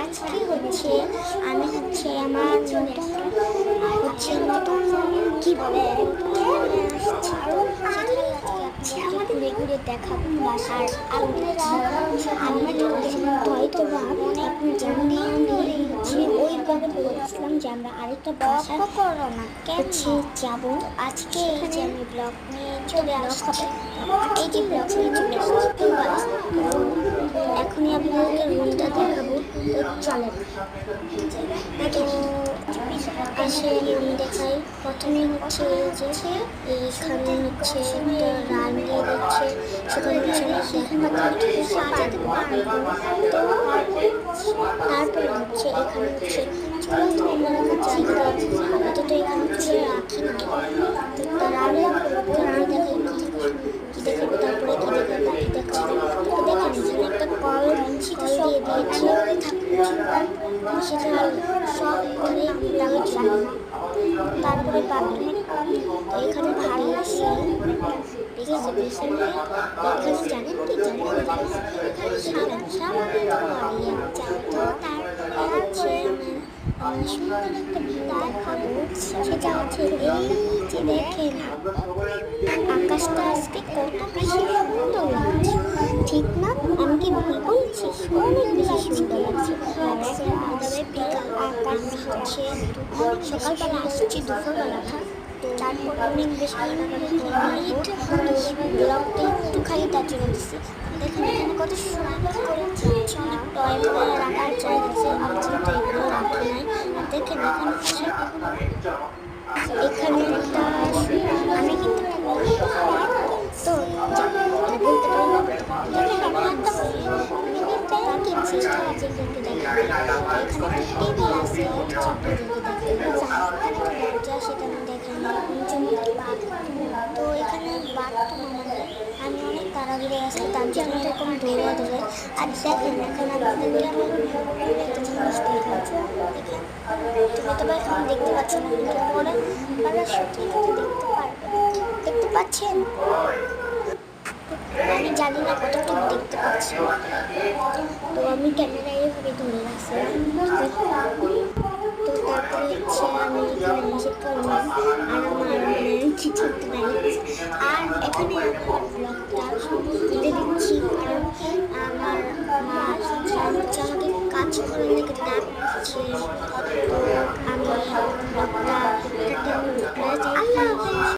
আজকে হচ্ছে আমি হচ্ছে আমার নতুন কি বলে আসছে, তো সেটাই আজকে আপনাদেরকে ঘুরে ঘুরে দেখাবো। আর আপনাদের হয়তো বা আপনি জানেন যে ওইভাবে বলছিলাম যে আমরা আরেকটা ভাষা করো না হচ্ছে যাবো। আজকে এই যে আমি ব্লগ নিয়ে চলে আসছি, এই যে ব্লগ নিয়ে চলে আসছি, এখনই আপনাদেরকে রুমটা দেখাবো। তো চলেন, তো আসে রুম দেখাই। প্রথমে হচ্ছে যে এইখানে হচ্ছে রানী দিচ্ছে, সেখানে সাজাতে পারবো। তো তারপরে হচ্ছে এখানে হচ্ছে চুলা তো আমার কাছে আপাতত এখানে চুলে রাখি না। তো রান্না দেখাই কি দেখাবো, তারপরে কি দেখাবো বাকি দেখাবো। তো দেখেন এখানে একটা কল দিয়ে দিয়েছি, সেটা সব ঘরে লাগাচ্ছি। তারপরে বাথরুমে এখানে ভাড়া আছে, দেখেছি পেছনে এখানে জানেন কি জানেন সাবান তারপরে হচ্ছে সুন্দর একটা ভিউ দেখাবো। সেটা হচ্ছে এই যে দেখেন আকাশটা আজকে কত বেশি সুন্দর লাগছে, ঠিক না? আমি কি ভুল বলছি? অনেক বেশি সুন্দর লাগছে। আকাশ হচ্ছে সকালবেলা আসছি দুপুরবেলা, তারপর অনেক বেশি ব্লগটা একটু খালি তার জন্য দিচ্ছি। দেখেন এখানে কত সুন্দর করে অনেক টয়লেট রাখার জায়গা আছে, আমি কিন্তু এগুলো রাখি নাই। আর দেখেন এখানে হচ্ছে এখানে একটা আমি কিন্তু তো বলতে পারি এখানে টিভি আছে, সেটা আমি দেখাই। তো এখানে বাথরুম আমাদের, আমি অনেক তাড়াহুড়ো আসছি তার জন্য এরকম দৌড়া ধরে। আর দেখেন এখানে আপনাদেরকে আমি একটা জিনিস দেখাচ্ছি। তুমি তো এখন দেখতে পাচ্ছ না, কিন্তু পরে আপনারা সত্যি দেখতে পাচ্ছেন। আমি জানি না কতটুকু দেখতে পাচ্ছি, তো আমি ক্যামেরা এইভাবে ধরে রাখছিলাম। তো তারপরে হচ্ছে আমি এখানে এসে পড়লাম, আর আমার কিছু আর এখানে